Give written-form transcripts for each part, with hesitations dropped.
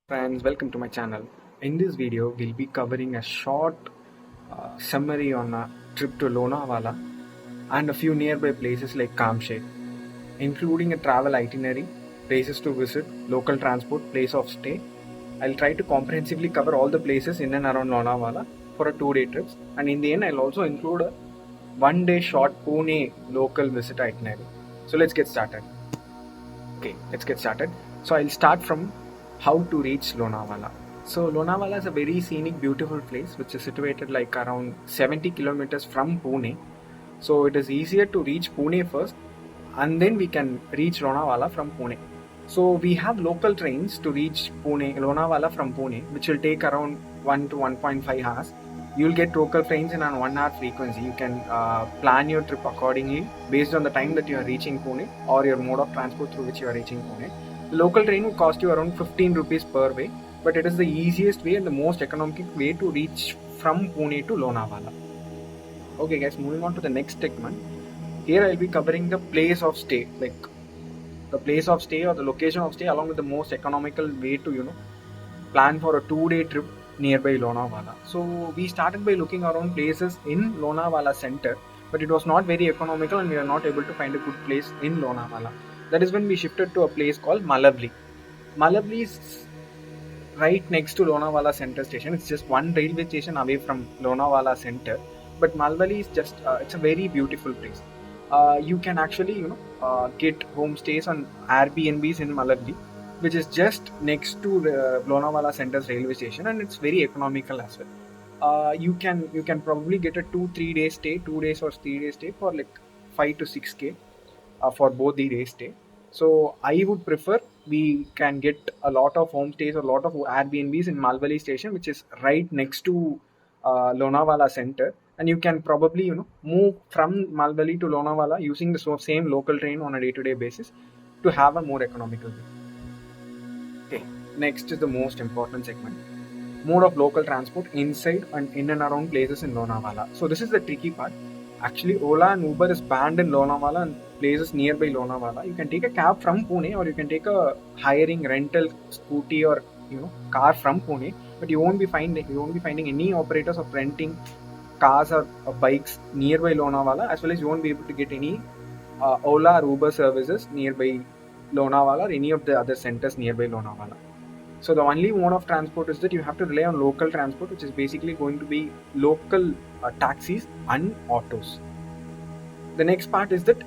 Friends, welcome to my channel. In this video, we'll be covering a short summary on a trip to Lonavala and a few nearby places like Kamshet, including a travel itinerary, places to visit, local transport, place of stay. I'll try to comprehensively cover all the places in and around Lonavala for a 2-day trip, and in the end, I'll also include a 1-day short Pune local visit itinerary. So let's get started. Okay, let's get started. So I'll start from how to reach Lonavala. So Lonavala is a very scenic, beautiful place which is situated like around 70 kilometers from Pune. So it is easier to reach Pune first and then we can reach Lonavala from Pune. So we have local trains to reach Lonavala from Pune, which will take around 1 to 1.5 hours. You'll get local trains in an 1 hour frequency. You can plan your trip accordingly based on the time that you are reaching Pune or your mode of transport through which you are reaching Pune. The local train will cost you around 15 rupees per way, but it is the easiest way and the most economical way to reach from Pune to Lonavala. Okay guys, moving on to the next segment. Here I'll be covering the place of stay, like the place of stay or the location of stay along with the most economical way to plan for a 2-day trip nearby Lonavala. So we started by looking around places in Lonavala center, but it was not very economical and we were not able to find a good place in Lonavala. That is when we shifted to a place called Malavli. Malavli is right next to Lonavala center station. It's just one railway station away from Lonavala center, but Malavli is just it's a very beautiful place. You can actually get homestays on Airbnbs in Malavli, which is just next to the Lonavala Center's railway station, and it's very economical as well. You can probably get a 2-3 day stay, 2 days or 3 day stay for like 5 to 6K for both the day stay. So I would prefer we can get a lot of homestays or a lot of Airbnbs in Malvali station, which is right next to Lonavala Center, and you can probably move from Malvali to Lonavala using the same local train on a day-to-day basis to have a more economical way. Okay, next is the most important segment. Mode of local transport inside and in and around places in Lonavala. So this is the tricky part. Actually, Ola and Uber is banned in Lonavala and places nearby Lonavala. You can take a cab from Pune or you can take a hiring rental scooty or car from Pune, but you won't be finding any operators of renting cars or bikes nearby Lonavala, as well as you won't be able to get any Ola or Uber services nearby Lonavala or any of the other centers nearby Lonavala. So the only mode of transport is that you have to rely on local transport, which is basically going to be local taxis and autos. The next part is that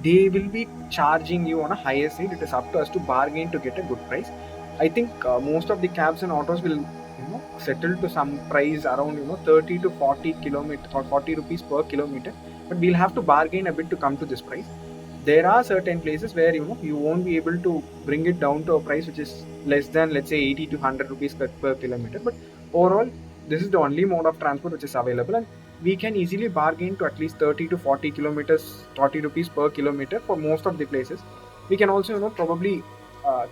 they will be charging you on a higher side. It is up to us to bargain to get a good price. I think most of the cabs and autos will settle to some price around 30 to 40 kilometer or 40 rupees per kilometer, but we'll have to bargain a bit to come to this price. There are certain places where you won't be able to bring it down to a price which is less than, let's say, 80 to 100 rupees per kilometer, but overall this is the only mode of transport which is available, and we can easily bargain to at least 30 to 40 rupees per kilometer for most of the places. We can also probably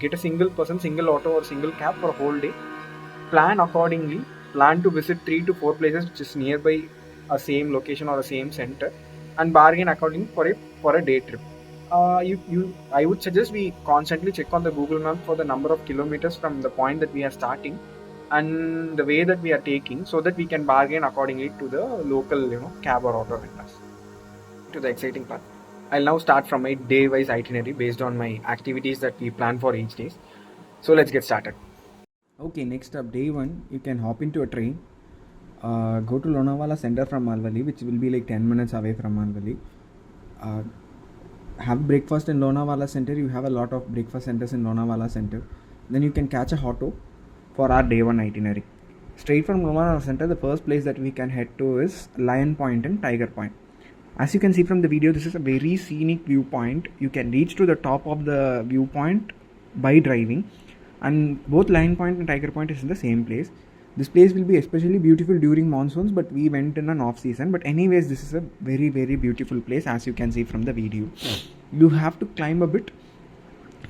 get a single person, single auto or single cab for a whole day, plan accordingly, plan to visit 3 to 4 places which is nearby a same location or a same center, and bargain accordingly for a day trip. I would suggest we constantly check on the Google Map for the number of kilometers from the point that we are starting and the way that we are taking, so that we can bargain accordingly to the local cab or auto vendors. To the exciting part, I'll now start from my day-wise itinerary based on my activities that we plan for each day. So let's get started. Okay, next up, day 1, you can hop into a train, go to Lonavala Center from Malvali, which will be like 10 minutes away from Malvali. Have breakfast in Lonavala Center. You have a lot of breakfast centers in Lonavala Center. Then you can catch a auto for our day 1 itinerary. Straight from Lonavala Center, the first place that we can head to is Lion Point and Tiger Point. As you can see from the video, this is a very scenic viewpoint. You can reach to the top of the viewpoint by driving, and both Lion Point and Tiger Point is in the same place. This place will be especially beautiful during monsoons, but we went in an off season. But anyways, this is a very, very beautiful place, as you can see from the video. You have to climb a bit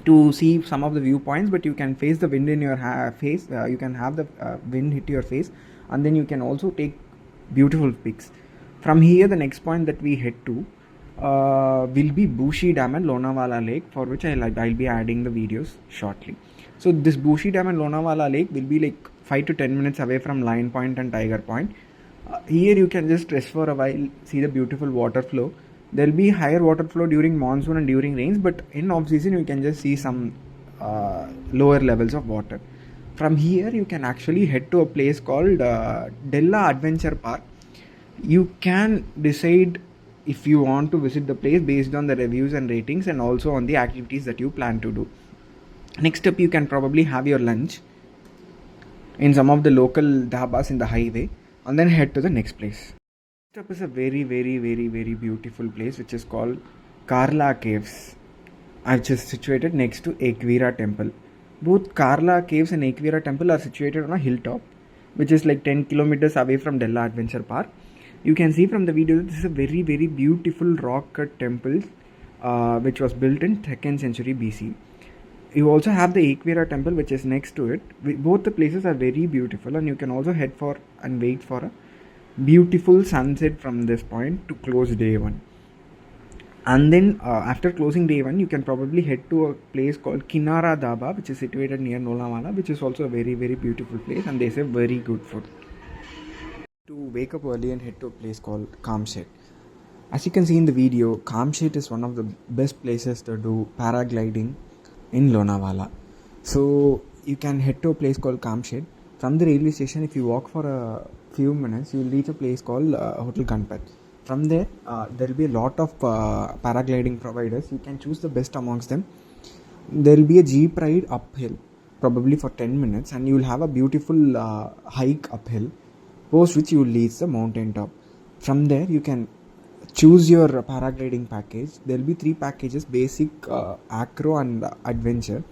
to see some of the viewpoints, but you can face the wind in your face. You can have the wind hit your face, and then you can also take beautiful pics. From here, the next point that we head to will be Bushi Dam and Lonavala Lake, for which I'll be adding the videos shortly. So this Bushi Dam and Lonavala Lake will be like 5 to 10 minutes away from Lion Point and Tiger Point. Here you can just rest for a while, see the beautiful water flow. There will be higher water flow during monsoon and during rains, but in off season you can just see some lower levels of water. From here you can actually head to a place called Della Adventure Park. You can decide if you want to visit the place based on the reviews and ratings, and also on the activities that you plan to do. Next up, you can probably have your lunch in some of the local dhabas in the highway, and then head to the next place. Next up is a very beautiful place which is called Karla Caves, which is situated next to Ekvira Temple. Both Karla Caves and Ekvira Temple are situated on a hilltop, which is like 10 kilometers away from Della Adventure Park. You can see from the video that this is a very beautiful rock cut temple which was built in 2nd century BC. You also have the Ekvira temple which is next to it. Both the places are very beautiful, and you can also head for and wait for a beautiful sunset from this point to close day 1. And then after closing day 1, you can probably head to a place called Kinara Dhaba, which is situated near Lonavala, which is also a very beautiful place, and they serve very good food. To wake up early and head to a place called Kamshet. As you can see in the video, Kamshet is one of the best places to do paragliding in Lonavala. So you can head to a place called Kamshet. From the railway station, if you walk for a few minutes, you will reach a place called Hotel Kanpat. From there, there will be a lot of paragliding providers. You can choose the best amongst them. There will be a jeep ride uphill, probably for 10 minutes, and you will have a beautiful hike uphill, post which you will reach the mountain top. From there, you can choose your paragliding package. There will be 3 packages: basic, acro and adventure,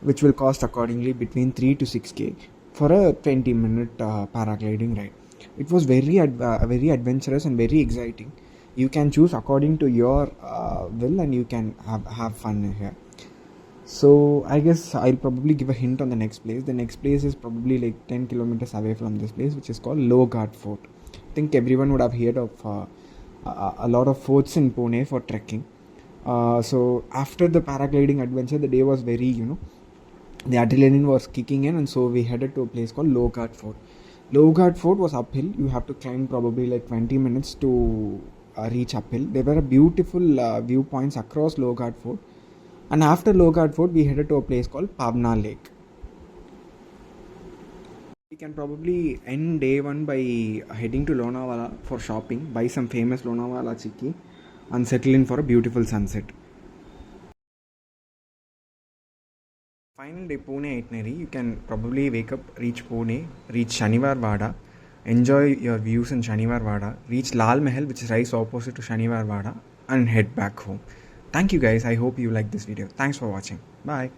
which will cost accordingly between 3 to 6k for a 20-minute paragliding ride. It was very adventurous and very exciting. You can choose according to your will, and you can have fun here. So I guess I'll probably give a hint on the next place. The next place is probably like 10 kilometers away from this place, which is called Lonavala Fort. I think everyone would have heard of a lot of forts in Pune for trekking. So after the paragliding adventure, the day was very, the adrenaline was kicking in, and so we headed to a place called Lonavala Fort. Lonavala Fort was uphill. You have to climb probably like 20 minutes to reach uphill. There were beautiful viewpoints across Lonavala Fort. And after Lonavala Fort, we headed to a place called Pavna Lake. We can probably end day 1 by heading to Lonavala for shopping, buy some famous Lonavala chikki, and settle in for a beautiful sunset. Final day Pune itinerary. You can probably wake up, reach Pune, reach Shaniwar Wada, enjoy your views in Shaniwar Wada, reach Lal Mahal, which is right opposite to Shaniwar Wada, and head back home. Thank you guys. I hope you liked this video. Thanks for watching. Bye.